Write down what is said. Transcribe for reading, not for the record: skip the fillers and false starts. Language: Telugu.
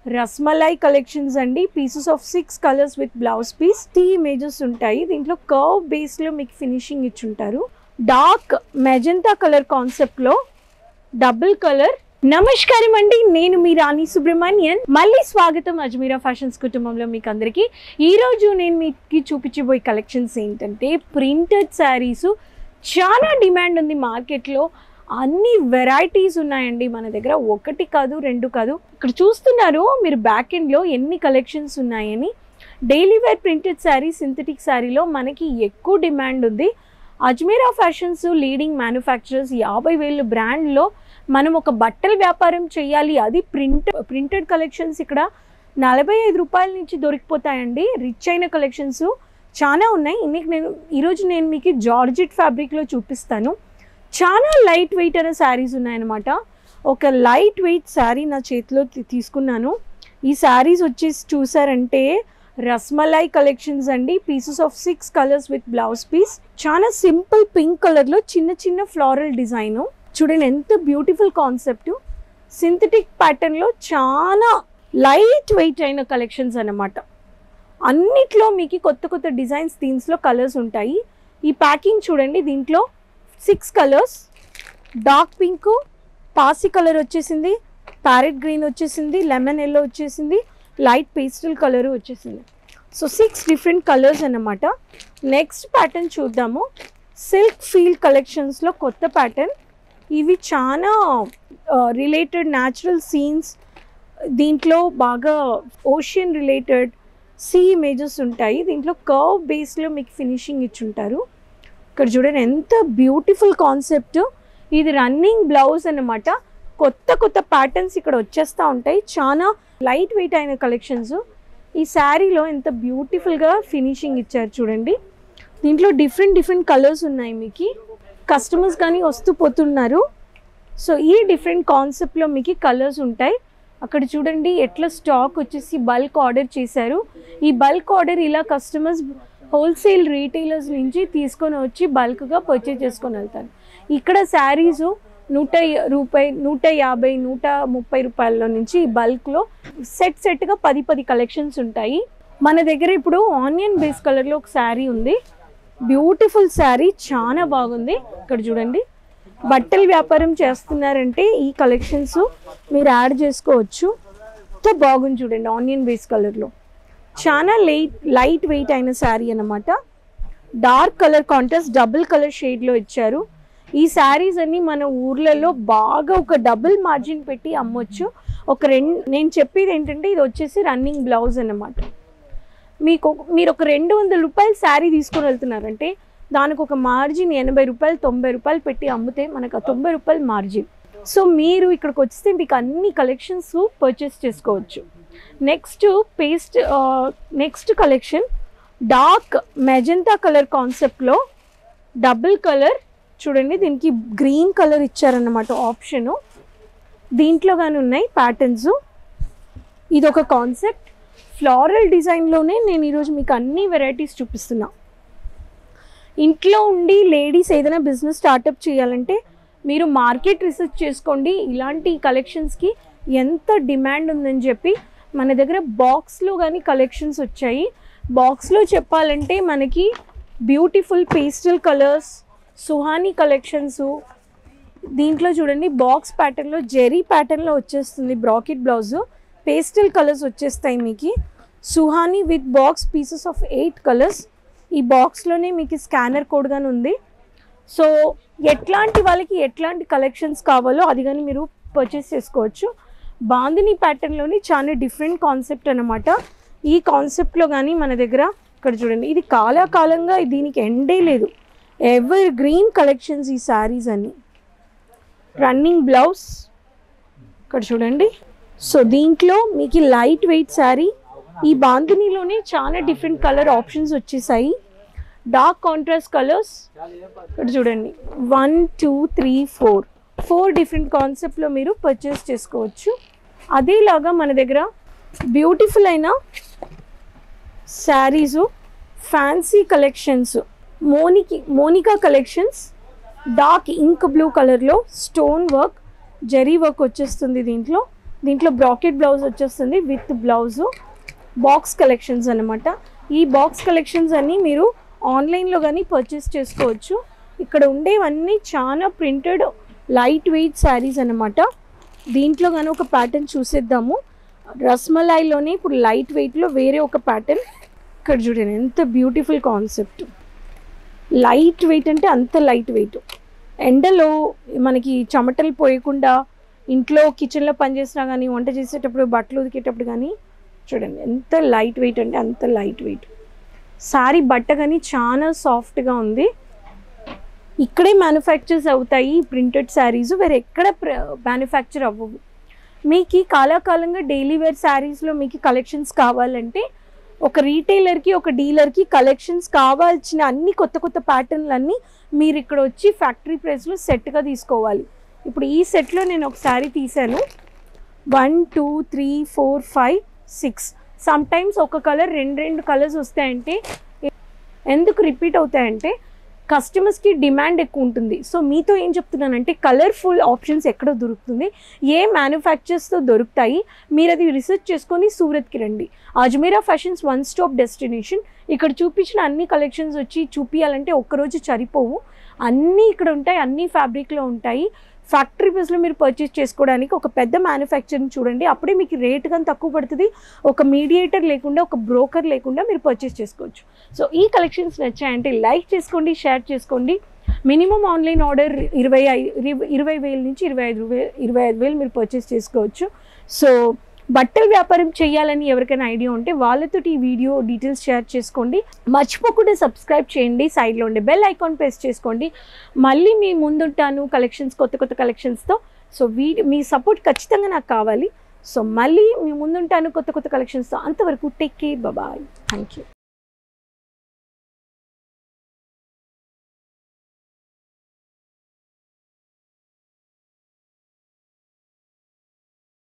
రస్మలై కలెక్షన్స్ అండి. Pieces of 6 colours with blouse piece. 3 images ఉంటాయి. దీంట్లో కర్వ్ బేస్లో మీకు ఫినిషింగ్ ఇచ్చుంటారు. డార్క్ మెజెంటా కలర్ కాన్సెప్ట్లో డబుల్ కలర్. నమస్కారం అండి, నేను మీ రాణి సుబ్రహ్మణ్యన్. మళ్ళీ స్వాగతం అజ్మీరా ఫ్యాషన్స్ కుటుంబంలో మీకు అందరికీ. ఈరోజు నేను మీకు చూపించబోయే కలెక్షన్స్ ఏంటంటే ప్రింటెడ్ శారీస్. చాలా డిమాండ్ ఉంది మార్కెట్లో. అన్ని వెరైటీస్ ఉన్నాయండి మన దగ్గర. ఒకటి కాదు, రెండు కాదు. ఇక్కడ చూస్తున్నారు మీరు బ్యాక్ ఎండ్లో ఎన్ని కలెక్షన్స్ ఉన్నాయని. Daily wear printed sari, synthetic శారీలో మనకి ఎక్కువ డిమాండ్ ఉంది. Ajmeera fashions leading manufacturers. 50,000 బ్రాండ్లో మనం ఒక బట్టల వ్యాపారం చేయాలి, అది ప్రింటెడ్ కలెక్షన్స్ ఇక్కడ 45 రూపాయల నుంచి దొరికిపోతాయండి. రిచ్ అయిన కలెక్షన్స్ చాలా ఉన్నాయి. ఈరోజు నేను మీకు జార్జెట్ ఫ్యాబ్రిక్లో చూపిస్తాను. చాలా లైట్ వెయిట్ అనే శారీస్ ఉన్నాయన్నమాట. ఒక లైట్ వెయిట్ శారీ నా చేతిలో తీసుకున్నాను. ఈ శారీస్ వచ్చేసి చూసారంటే రస్మలై కలెక్షన్స్ అండి. Pieces of 6 colours with blouse piece. చాలా సింపుల్ పింక్ కలర్లో చిన్న చిన్న ఫ్లోరల్ డిజైన్. చూడండి ఎంత బ్యూటిఫుల్ కాన్సెప్ట్. సింథటిక్ ప్యాటర్న్లో చాలా లైట్ వెయిట్ అయిన కలెక్షన్స్ అన్నమాట. అన్నిట్లో మీకు కొత్త కొత్త డిజైన్స్, థీమ్స్లో కలర్స్ ఉంటాయి. ఈ ప్యాకింగ్ చూడండి, దీంట్లో 6 కలర్స్. డార్క్ పింక్, పాసి కలర్ వచ్చేసింది, ప్యారెట్ గ్రీన్ వచ్చేసింది, లెమన్ ఎల్లో వచ్చేసింది, లైట్ పేస్టల్ కలర్ వచ్చేసింది. సో 6 డిఫరెంట్ కలర్స్ అన్నమాట. నెక్స్ట్ ప్యాటర్న్ చూద్దాము. సిల్క్ ఫీల్ కలెక్షన్స్లో కొత్త ప్యాటర్న్. ఇవి చాలా రిలేటెడ్ న్యాచురల్ సీన్స్. దీంట్లో బాగా ఓషియన్ రిలేటెడ్ సీ ఇమేజెస్ ఉంటాయి. దీంట్లో కర్వ్ బేస్లో మీకు ఫినిషింగ్ ఇచ్చుంటారు. ఇక్కడ చూడండి ఎంత బ్యూటిఫుల్ కాన్సెప్ట్. ఇది రన్నింగ్ బ్లౌజ్ అన్నమాట. కొత్త కొత్త ప్యాటర్న్స్ ఇక్కడ వచ్చేస్తూ ఉంటాయి. చాలా లైట్ వెయిట్ అయిన కలెక్షన్స్. ఈ శారీలో ఎంత బ్యూటిఫుల్గా ఫినిషింగ్ ఇచ్చారు చూడండి. దీంట్లో డిఫరెంట్ కలర్స్ ఉన్నాయి. మీకు కస్టమర్స్ కానీ వస్తూ పోతున్నారు. సో ఈ డిఫరెంట్ కాన్సెప్ట్లో మీకు కలర్స్ ఉంటాయి. అక్కడ చూడండి ఎట్లా స్టాక్ వచ్చేసి బల్క్ ఆర్డర్ చేశారు. ఈ బల్క్ ఆర్డర్ ఇలా కస్టమర్స్ హోల్సేల్ రీటైలర్స్ నుంచి తీసుకొని వచ్చి బల్క్గా పర్చేజ్ చేసుకొని వెళ్తారు. ఇక్కడ శారీస్ 100 రూపాయలు, 150, 130 రూపాయల నుంచి బల్క్లో సెట్గా 10 కలెక్షన్స్ ఉంటాయి. మన దగ్గర ఇప్పుడు ఆనియన్ బేస్ కలర్లో ఒక శారీ ఉంది. బ్యూటిఫుల్ శారీ, చాలా బాగుంది. ఇక్కడ చూడండి, బట్టల వ్యాపారం చేస్తున్నారంటే ఈ కలెక్షన్స్ మీరు యాడ్ చేసుకోవచ్చు. ఎంత బాగుంది చూడండి, ఆనియన్ బేస్ కలర్లో చాలా లైట్ వెయిట్ అయిన శారీ అన్నమాట. Dark colour contrast double colour షేడ్లో ఇచ్చారు. ఈ శారీస్ అన్ని మన ఊర్లలో బాగా ఒక డబుల్ మార్జిన్ పెట్టి అమ్మొచ్చు. నేను చెప్పేది ఏంటంటే ఇది వచ్చేసి రన్నింగ్ బ్లౌజ్ అన్నమాట. మీరు ఒక 200 రూపాయల శారీ తీసుకొని వెళ్తున్నారంటే దానికి ఒక మార్జిన్ 80 రూపాయలు, 90 రూపాయలు పెట్టి అమ్మితే మనకు 90 రూపాయలు మార్జిన్. సో మీరు ఇక్కడికి వస్తే మీకు అన్ని కలెక్షన్స్ పర్చేస్ చేసుకోవచ్చు. Next collection dark magenta colour కాన్సెప్ట్లో డబుల్ కలర్. చూడండి దీనికి గ్రీన్ కలర్ ఇచ్చారన్నమాట ఆప్షను. దీంట్లో కానీ ఉన్నాయి ప్యాటర్న్స్. ఇది ఒక కాన్సెప్ట్ ఫ్లోరల్ డిజైన్లోనే నేను ఈరోజు మీకు అన్ని వెరైటీస్ చూపిస్తున్నా. ఇంట్లో ఉండి లేడీస్ ఏదైనా బిజినెస్ స్టార్టప్ చేయాలంటే మీరు మార్కెట్ రీసెర్చ్ చేసుకోండి. ఇలాంటి కలెక్షన్స్కి ఎంత డిమాండ్ ఉందని చెప్పి మన దగ్గర బాక్స్లో కానీ కలెక్షన్స్ వచ్చాయి. బాక్స్లో చెప్పాలంటే మనకి beautiful pastel colours, Suhani collections. దీంట్లో చూడండి బాక్స్ ప్యాటర్న్లో జెరీ ప్యాటర్న్లో వచ్చేస్తుంది. బ్రాకెట్ బ్లౌజ్, పేస్టల్ కలర్స్ వచ్చేస్తాయి మీకు. Suhani with box pieces of 8 colours. ఈ బాక్స్లోనే మీకు స్కానర్ కోడ్ కానీ ఉంది. సో ఎట్లాంటి వాళ్ళకి ఎట్లాంటి కలెక్షన్స్ కావాలో అది కానీ మీరు పర్చేస్ చేసుకోవచ్చు. బాందిని ప్యాటర్న్లోని చాలా డిఫరెంట్ కాన్సెప్ట్ అన్నమాట. ఈ కాన్సెప్ట్లో కానీ మన దగ్గర ఇక్కడ చూడండి, ఇది కాలంగా దీనికి ఎండే లేదు. ఎవర్ గ్రీన్ కలెక్షన్స్ ఈ శారీస్ అన్ని. రన్నింగ్ బ్లౌజ్ ఇక్కడ చూడండి. సో దీంట్లో మీకు లైట్ వెయిట్ శారీ. ఈ బాందినిలోనే చాలా డిఫరెంట్ కలర్ ఆప్షన్స్ వచ్చేసాయి. డార్క్ కాంట్రాస్ట్ కలర్స్ ఇక్కడ చూడండి 1, 2, 3, 4 డిఫరెంట్ కాన్సెప్ట్లో మీరు పర్చేస్ చేసుకోవచ్చు. అదేలాగా మన దగ్గర బ్యూటిఫుల్ అయిన saris, fancy collections, Monica collections dark ink blue కలర్లో స్టోన్ వర్క్, జరీ వర్క్ వచ్చేస్తుంది. దీంట్లో దీంట్లో బ్రాకెట్ బ్లౌజ్ వచ్చేస్తుంది విత్ బ్లౌజు. బాక్స్ కలెక్షన్స్ అనమాట. ఈ బాక్స్ కలెక్షన్స్ అన్నీ మీరు ఆన్లైన్లో కానీ పర్చేస్ చేసుకోవచ్చు. ఇక్కడ ఉండేవన్నీ చాలా ప్రింటెడ్ లైట్ వెయిట్ శారీస్ అనమాట. దీంట్లో కానీ ఒక ప్యాటర్న్ చూసేద్దాము. రస్మలైలోనే ఇప్పుడు లైట్ వెయిట్లో వేరే ఒక ప్యాటర్న్. ఇక్కడ చూడండి ఎంత బ్యూటిఫుల్ కాన్సెప్ట్. లైట్ వెయిట్ అంటే అంత లైట్ వెయిట్. ఎండలో మనకి చెమటలు పోయకుండా ఇంట్లో కిచెన్లో పనిచేసినా కానీ, వంట చేసేటప్పుడు, బట్టలు ఉతికేటప్పుడు కానీ చూడండి ఎంత లైట్ వెయిట్ అంటే అంత లైట్ వెయిట్. శారీ బట్ట కానీ చాలా సాఫ్ట్గా ఉంది. ఇక్కడే మ్యానుఫ్యాక్చర్స్ అవుతాయి ప్రింటెడ్ శారీస్, వేరే ఎక్కడ మ్యానుఫ్యాక్చర్ అవ్వవు. మీకు కాలాకాలంగా డైలీ వేర్ శారీస్లో మీకు కలెక్షన్స్ కావాలంటే ఒక రీటైలర్కి ఒక డీలర్కి కలెక్షన్స్ కావాల్సిన అన్ని కొత్త కొత్త ప్యాటర్న్లు అన్నీ మీరు ఇక్కడ వచ్చి ఫ్యాక్టరీ ప్రైస్లో సెట్గా తీసుకోవాలి. ఇప్పుడు ఈ సెట్లో నేను ఒక శారీ తీసాను. 1 2 3 4 5 6 సమ్ టైమ్స్ ఒక కలర్ రెండు కలర్స్ వస్తాయంటే ఎందుకు రిపీట్ అవుతాయంటే కస్టమర్స్కి డిమాండ్ ఎక్కువ ఉంటుంది. సో మీతో ఏం చెప్తున్నానంటే కలర్ఫుల్ ఆప్షన్స్ ఎక్కడ దొరుకుతుంది, ఏ మ్యానుఫ్యాక్చర్స్తో దొరుకుతాయి, మీరు అది రీసెర్చ్ చేసుకొని సూరత్కి రండి. Ajmeera fashions one stop destination. ఇక్కడ చూపించిన అన్ని కలెక్షన్స్ వచ్చి చూపించాలంటే ఒక్కరోజు సరిపోవు. అన్నీ ఇక్కడ ఉంటాయి, అన్ని ఫ్యాబ్రిక్లో ఉంటాయి. ఫ్యాక్టరీ బేస్లో మీరు పర్చేస్ చేసుకోవడానికి ఒక పెద్ద మ్యానుఫ్యాక్చరింగ్ చూడండి, అప్పుడే మీకు రేట్ కానీ తక్కువ పడుతుంది. ఒక మీడియేటర్ లేకుండా, ఒక బ్రోకర్ లేకుండా మీరు పర్చేస్ చేసుకోవచ్చు. సో ఈ కలెక్షన్స్ నచ్చాయంటే లైక్ చేసుకోండి, షేర్ చేసుకోండి. మినిమం ఆన్లైన్ ఆర్డర్ 20,000 నుంచి 25,000 మీరు పర్చేస్ చేసుకోవచ్చు. సో బట్టల వ్యాపారం చేయాలని ఎవరికైనా ఐడియా ఉంటే వాళ్ళతో ఈ వీడియో డీటెయిల్స్ షేర్ చేసుకోండి. మర్చిపోకుండా సబ్స్క్రైబ్ చేయండి. సైడ్లో ఉండే బెల్ ఐకాన్ ప్రెస్ చేసుకోండి. మళ్ళీ మీ ముందుంటాను కొత్త కొత్త కలెక్షన్స్తో. సో మీ సపోర్ట్ ఖచ్చితంగా నాకు కావాలి. సో మళ్ళీ మీ ముందుంటాను కొత్త కొత్త కలెక్షన్స్తో. అంతవరకు take care, bye. Thank you.